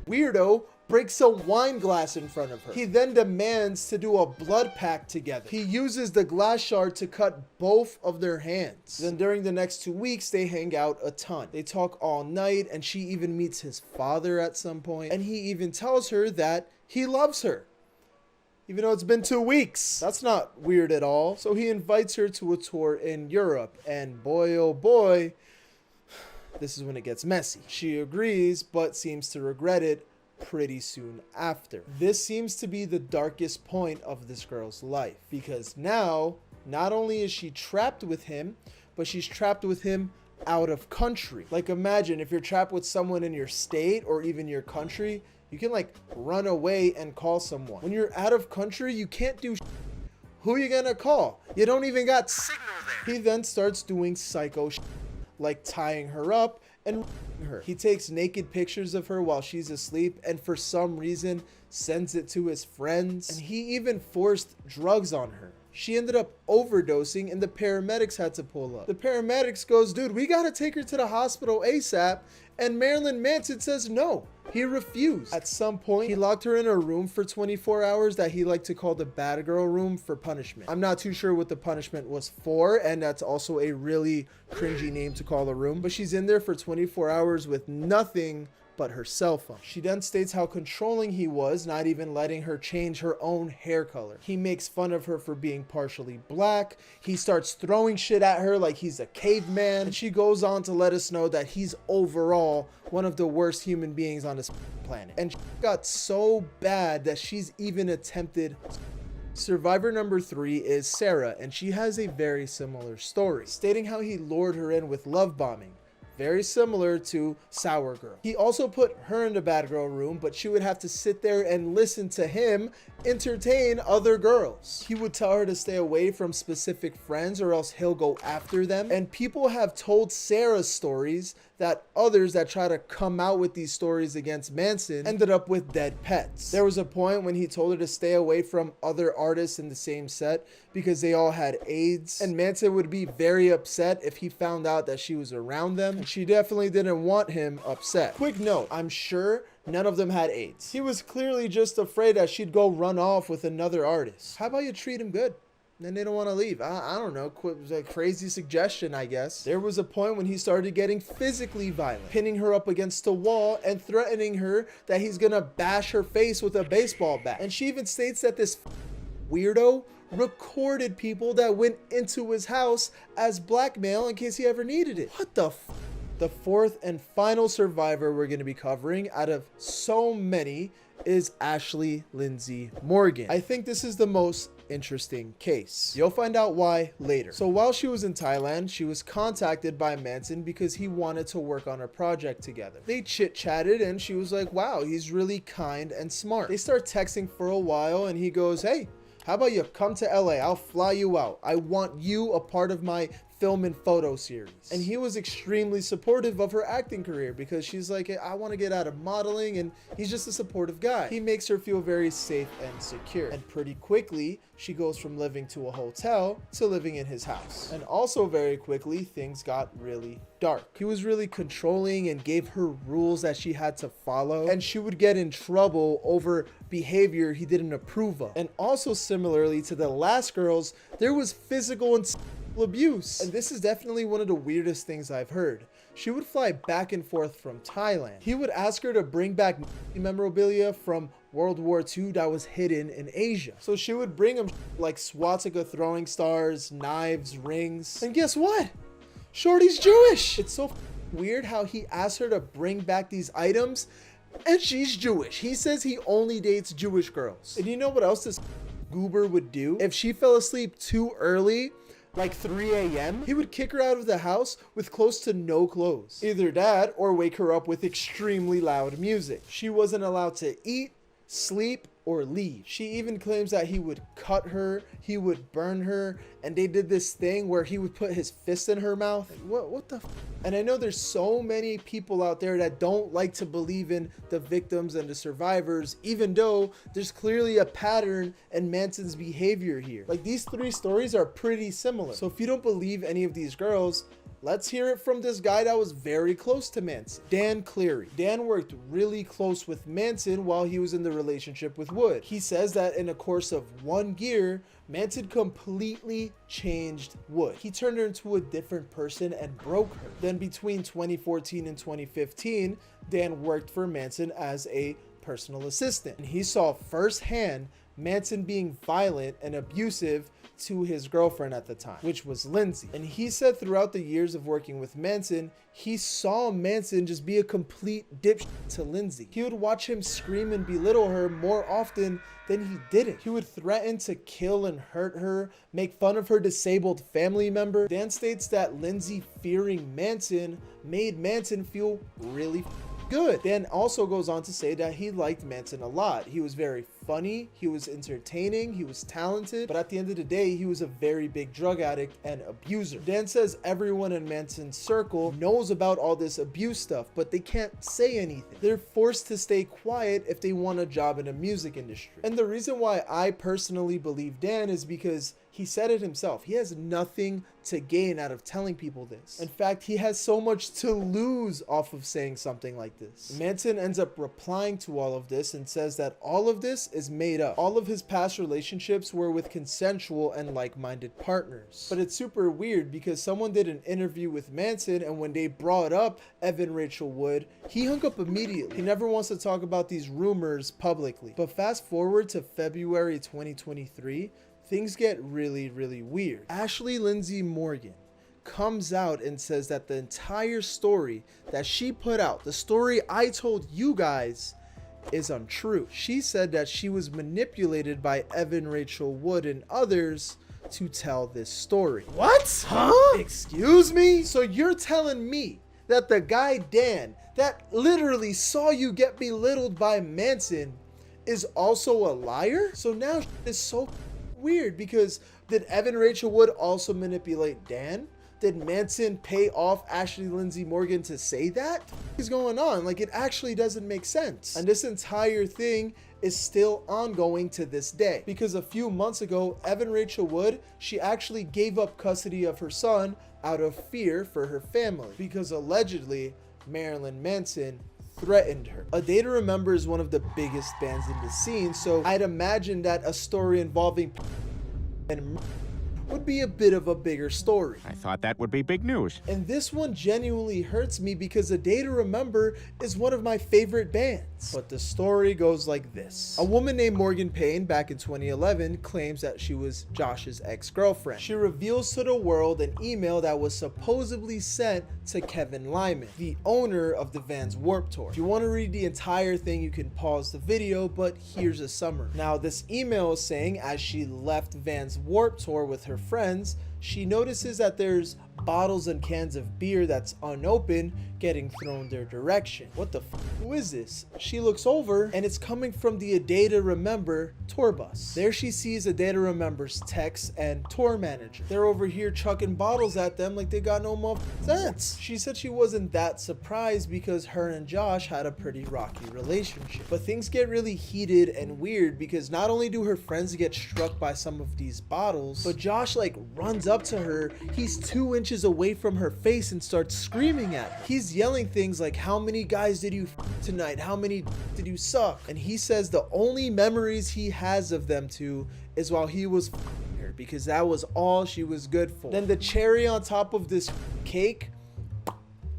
weirdo breaks a wine glass in front of her. He then demands to do a blood pact together. He uses the glass shard to cut both of their hands. Then during the next 2 weeks, they hang out a ton. They talk all night, and she even meets his father at some point, and he even tells her that he loves her, even though it's been 2 weeks. That's not weird at all. So he invites her to a tour in Europe, and boy, oh boy, this is when it gets messy. She agrees, but seems to regret it pretty soon after. This seems to be the darkest point of this girl's life, because now, not only is she trapped with him, but she's trapped with him out of country. Like, imagine if you're trapped with someone in your state or even your country, you can like run away and call someone. When you're out of country, you can't do who you gonna call? You don't even got signal there. He then starts doing psycho like tying her up and her. He takes naked pictures of her while she's asleep and for some reason sends it to his friends. And he even forced drugs on her. She ended up overdosing and the paramedics had to pull up. The paramedics goes, dude, we gotta take her to the hospital ASAP. And Marilyn Manson says no. He refused. At some point, he locked her in a room for 24 hours that he liked to call the bad girl room for punishment. I'm not too sure what the punishment was for, and that's also a really cringy name to call a room, but she's in there for 24 hours with nothing but her cell phone. She then states how controlling he was, not even letting her change her own hair color. He makes fun of her for being partially black. He starts throwing shit at her like he's a caveman. And she goes on to let us know that he's overall one of the worst human beings on this planet. And she got so bad that she's even attempted. Survivor number 3 is Sarah, and she has a very similar story, stating how he lured her in with love bombing. Very similar to Sour Girl. He also put her in the bad girl room, but she would have to sit there and listen to him entertain other girls. He would tell her to stay away from specific friends or else he'll go after them. And people have told Sarah stories that others that try to come out with these stories against Manson ended up with dead pets. There was a point when he told her to stay away from other artists in the same set because they all had AIDS, and Manson would be very upset if he found out that she was around them, and she definitely didn't want him upset. Quick note, I'm sure none of them had AIDS. He was clearly just afraid that she'd go run off with another artist. How about you treat him good? Then they don't want to leave. I don't know. A crazy suggestion, I guess. There was a point when he started getting physically violent, pinning her up against a wall and threatening her that he's gonna bash her face with a baseball bat. And she even states that this weirdo recorded people that went into his house as blackmail in case he ever needed it. What the f? The fourth and final survivor we're going to be covering out of so many is Ashley Lindsay Morgan. I think this is the most interesting case. You'll find out why later. So while she was in Thailand, she was contacted by Manson because he wanted to work on a project together. They chit-chatted and she was like, wow, he's really kind and smart. They start texting for a while and he goes, hey, how about you come to LA? I'll fly you out. I want you a part of my film and photo series. And he was extremely supportive of her acting career because she's like, hey, I want to get out of modeling, and he's just a supportive guy. He makes her feel very safe and secure. And pretty quickly, she goes from living to a hotel to living in his house. And also very quickly, things got really dark. He was really controlling and gave her rules that she had to follow, and she would get in trouble over behavior he didn't approve of. And also similarly to the last girls, there was physical and abuse. And this is definitely one of the weirdest things I've heard. She would fly back and forth from Thailand. He would ask her to bring back memorabilia from World War II that was hidden in Asia. So she would bring him like swastika throwing stars, knives, rings. And guess what? Shorty's Jewish. It's so weird how he asked her to bring back these items and she's Jewish. He says he only dates Jewish girls. And you know what else this goober would do? If she fell asleep too early, like 3 a.m., he would kick her out of the house with close to no clothes. Either that or wake her up with extremely loud music. She wasn't allowed to eat, sleep, or leave. She even claims that he would cut her, he would burn her, and they did this thing where he would put his fist in her mouth. What the f? And I know there's so many people out there that don't like to believe in the victims and the survivors, even though there's clearly a pattern in Manson's behavior here. Like, these 3 stories are pretty similar. So if you don't believe any of these girls, let's hear it from this guy that was very close to Manson, Dan Cleary. Dan worked really close with Manson while he was in the relationship with Wood. He says that in the course of 1 year, Manson completely changed Wood. He turned her into a different person and broke her. Then between 2014 and 2015, Dan worked for Manson as a personal assistant. And he saw firsthand Manson being violent and abusive to his girlfriend at the time, which was Lindsay. And he said throughout the years of working with Manson, he saw Manson just be a complete dipshit to Lindsay. He would watch him scream and belittle her more often than he didn't. He would threaten to kill and hurt her, make fun of her disabled family member. Dan states that Lindsay fearing Manson made Manson feel really good. Dan also goes on to say that he liked Manson a lot. He was very funny, he was entertaining, he was talented, but at the end of the day, he was a very big drug addict and abuser. Dan says everyone in Manson's circle knows about all this abuse stuff, but they can't say anything. They're forced to stay quiet if they want a job in the music industry. And the reason why I personally believe Dan is because he said it himself. He has nothing to gain out of telling people this. In fact, he has so much to lose off of saying something like this. Manson ends up replying to all of this and says that all of this is made up. All of his past relationships were with consensual and like-minded partners. But it's super weird because someone did an interview with Manson, and when they brought up Evan Rachel Wood, he hung up immediately. He never wants to talk about these rumors publicly. But fast forward to February 2023, things get really, really weird. Ashley Lindsay Morgan comes out and says that the entire story that she put out, the story I told you guys, is untrue. She said that she was manipulated by Evan Rachel Wood and others to tell this story. What? Huh? Excuse me? So you're telling me that the guy Dan that literally saw you get belittled by Manson is also a liar? So now it's so weird, because did Evan Rachel Wood also manipulate Dan? Did Manson pay off Ashley Lindsay Morgan to say that? What is going on? Like, it actually doesn't make sense. And this entire thing is still ongoing to this day, because a few months ago, Evan Rachel Wood, she actually gave up custody of her son out of fear for her family, because allegedly Marilyn Manson threatened her. A Day to Remember is one of the biggest bands in the scene, so I'd imagine that a story involving and would be a bit of a bigger story. I thought that would be big news. And this one genuinely hurts me because A Day to Remember is one of my favorite bands. But the story goes like this. A woman named Morgan Payne back in 2011 claims that she was Josh's ex-girlfriend. She reveals to the world an email that was supposedly sent to Kevin Lyman, the owner of the Vans Warped Tour. If you want to read the entire thing, you can pause the video, but here's a summary. Now, this email is saying as she left Vans Warped Tour with her friends, she notices that there's bottles and cans of beer that's unopened getting thrown their direction. What the f? Who is this? She looks over and it's coming from the A Day to Remember tour bus. There she sees A Day to Remember's Tex and tour manager. They're over here chucking bottles at them like they got no more sense. She said she wasn't that surprised because her and Josh had a pretty rocky relationship. But things get really heated and weird because not only do her friends get struck by some of these bottles, but Josh like runs up to her. He's 2 inches away from her face and starts screaming at her. He's yelling things like, how many guys did you f tonight? How many did you suck? And he says the only memories he has of them two is while he was f***ing her, because that was all she was good for. Then the cherry on top of this cake,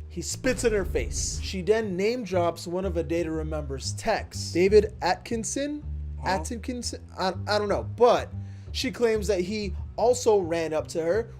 he spits in her face. She then name drops one of A Day to Remember's Tex, David Atkinson? Atkinson? I don't know, but she claims that he also ran up to her,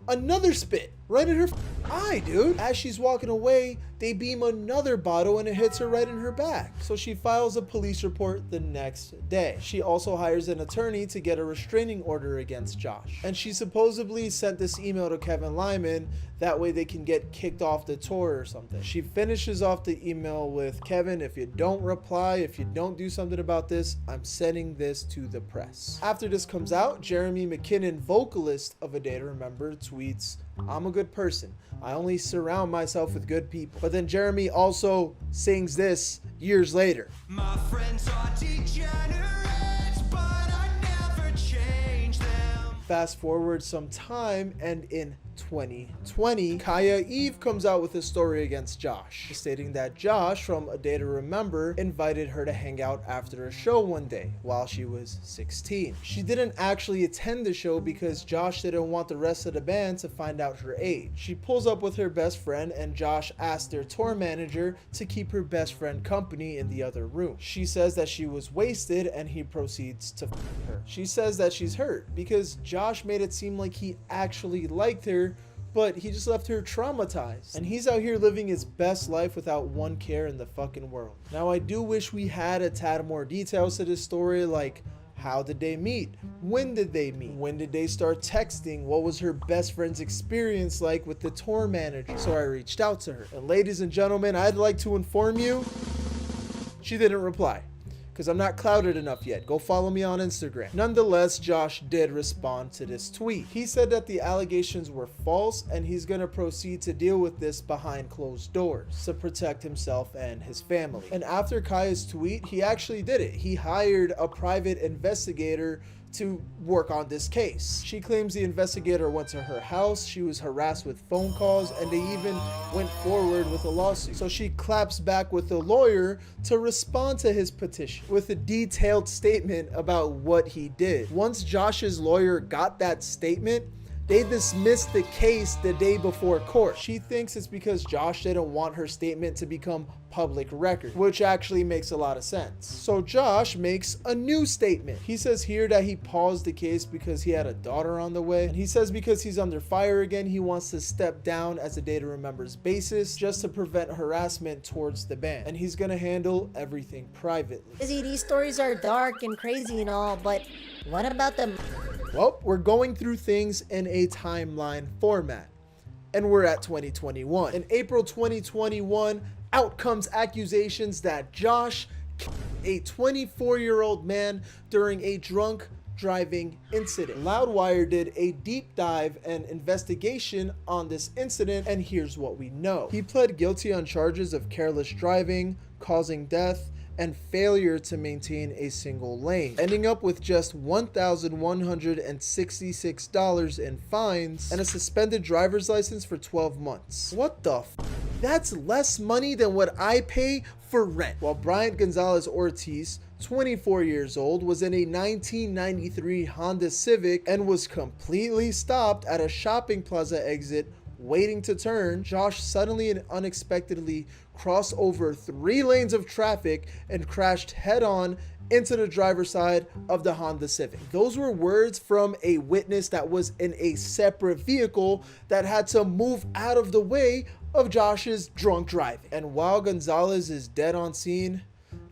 another spit right in her eye, dude. As she's walking away, they beam another bottle and it hits her right in her back. So she files a police report the next day. She also hires an attorney to get a restraining order against Josh. And she supposedly sent this email to Kevin Lyman, that way they can get kicked off the tour or something. She finishes off the email with, Kevin, if you don't reply, if you don't do something about this, I'm sending this to the press. After this comes out, Jeremy McKinnon, vocalist of A Day to Remember, tweets, I'm a good person. I only surround myself with good people. But then Jeremy also sings this years later. My friends are degenerates, but I never change them. Fast forward some time, and in 2020, Kaya Eve comes out with a story against Josh, stating that Josh from A Day to Remember invited her to hang out after a show one day while she was 16. She didn't actually attend the show because Josh didn't want the rest of the band to find out her age. She pulls up with her best friend and Josh asked their tour manager to keep her best friend company in the other room. She says that she was wasted and he proceeds to f her. She says that she's hurt because Josh made it seem like he actually liked her, but he just left her traumatized. And he's out here living his best life without one care in the fucking world. Now, I do wish we had a tad more details to this story, like How did they meet? When did they meet? When did they start texting? What was her best friend's experience like with the tour manager? So I reached out to her. And ladies and gentlemen, I'd like to inform you, she didn't reply. Because I'm not clouded enough yet. Go follow me on Instagram. Nonetheless, Josh did respond to this tweet. He said that the allegations were false and he's going to proceed to deal with this behind closed doors to protect himself and his family. And after Kaya's tweet, he actually did it. He hired a private investigator to work on this case. She claims the investigator went to her house, she was harassed with phone calls, and they even went forward with a lawsuit. So she claps back with a lawyer to respond to his petition with a detailed statement about what he did. Once Josh's lawyer got that statement, they dismissed the case the day before court. She thinks it's because Josh didn't want her statement to become public record, which actually makes a lot of sense. So Josh makes a new statement. He says here that he paused the case because he had a daughter on the way. And he says because he's under fire again, he wants to step down as a Day to Remember's bassist just to prevent harassment towards the band. And he's gonna handle everything privately. See, these stories are dark and crazy and all, but what about the... Well, we're going through things in a timeline format, and we're at 2021. In April 2021, out comes accusations that Josh killed a 24-year-old man during a drunk driving incident. Loudwire did a deep dive and investigation on this incident, and here's what we know. He pled guilty on charges of careless driving, causing death, and failure to maintain a single lane, ending up with just $1,166 in fines and a suspended driver's license for 12 months. What the f? That's less money than what I pay for rent. While Bryant Gonzalez Ortiz, 24 years old, was in a 1993 Honda Civic and was completely stopped at a shopping plaza exit waiting to turn, Josh suddenly and unexpectedly crossed over 3 lanes of traffic and crashed head-on into the driver's side of the Honda Civic. Those were words from a witness that was in a separate vehicle that had to move out of the way of Josh's drunk driving. And while Gonzalez is dead on scene,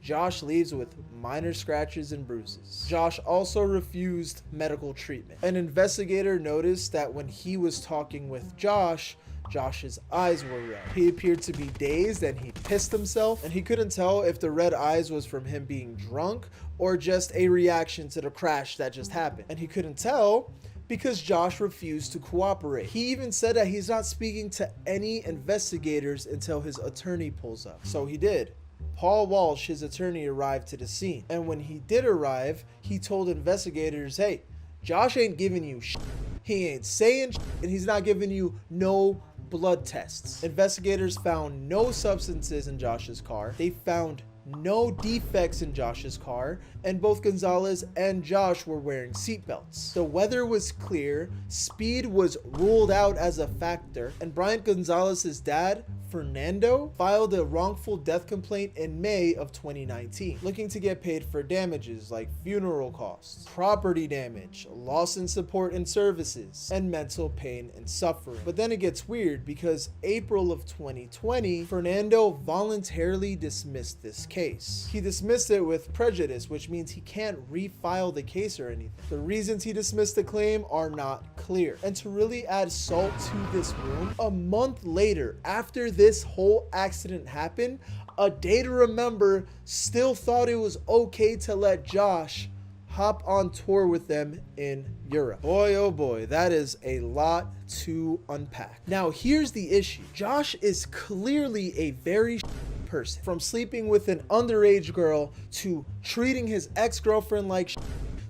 Josh leaves with minor scratches and bruises. Josh also refused medical treatment. An investigator noticed that when he was talking with Josh's eyes were red. He appeared to be dazed and he pissed himself, and he couldn't tell if the red eyes was from him being drunk or just a reaction to the crash that just happened. And he couldn't tell because Josh refused to cooperate. He even said that he's not speaking to any investigators until his attorney pulls up. So he did. Paul Walsh, his attorney, arrived to the scene. And when he did arrive, he told investigators, hey, Josh ain't giving you shit. He ain't saying shit, and he's not giving you no blood tests. Investigators found no substances in Josh's car. They found no defects in Josh's car, and both Gonzalez and Josh were wearing seatbelts. The weather was clear, speed was ruled out as a factor, and Bryant Gonzalez's dad, Fernando, filed a wrongful death complaint in May of 2019, looking to get paid for damages like funeral costs, property damage, loss in support and services, and mental pain and suffering. But then it gets weird because April of 2020, Fernando voluntarily dismissed this case. He dismissed it with prejudice, which means he can't refile the case or anything. The reasons he dismissed the claim are not clear. And to really add salt to this wound, a month later, after this whole accident happened, A Day to Remember still thought it was okay to let Josh hop on tour with them in Europe. Boy, oh boy, that is a lot to unpack. Now, here's the issue. Josh is clearly a very person. From sleeping with an underage girl to treating his ex-girlfriend like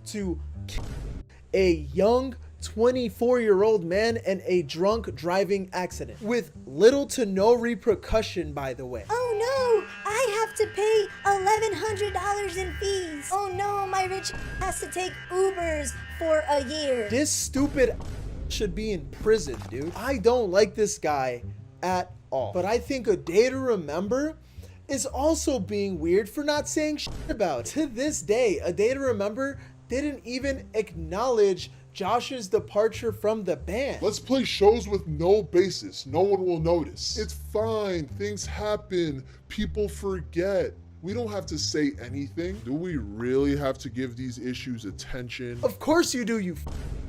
to a young 24-year-old man in a drunk driving accident with little to no repercussion, by the way. Oh no, I have to pay $1,100 in fees. Oh no, my rich has to take Ubers for a year. This stupid should be in prison, dude. I don't like this guy at all. But I think A Day to Remember is also being weird for not saying shit about it. To this day, A Day to Remember didn't even acknowledge Josh's departure from the band. Let's play shows with no basis. No one will notice. It's fine. Things happen. People forget. We don't have to say anything. Do we really have to give these issues attention? Of course you do, you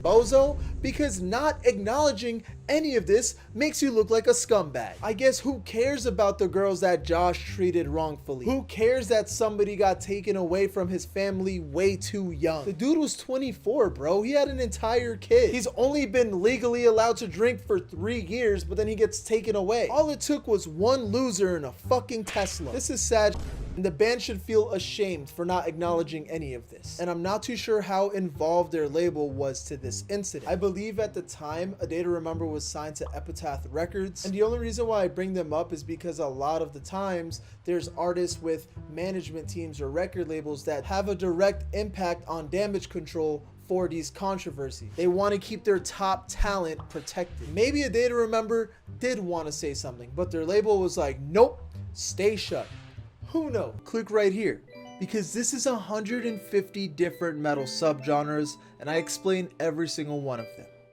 bozo, because not acknowledging any of this makes you look like a scumbag. I guess who cares about the girls that Josh treated wrongfully? Who cares that somebody got taken away from his family way too young? The dude was 24, bro. He had an entire kid. He's only been legally allowed to drink for 3 years, but then he gets taken away. All it took was one loser in a fucking Tesla. This is sad. And the band should feel ashamed for not acknowledging any of this. And I'm not too sure how involved their label was to this incident. I believe at the time, A Day to Remember was signed to Epitaph Records. And the only reason why I bring them up is because a lot of the times, there's artists with management teams or record labels that have a direct impact on damage control for these controversies. They want to keep their top talent protected. Maybe A Day to Remember did want to say something, but their label was like, nope, stay shut. Who knows? Click right here, because this is 150 different metal subgenres and I explain every single one of them.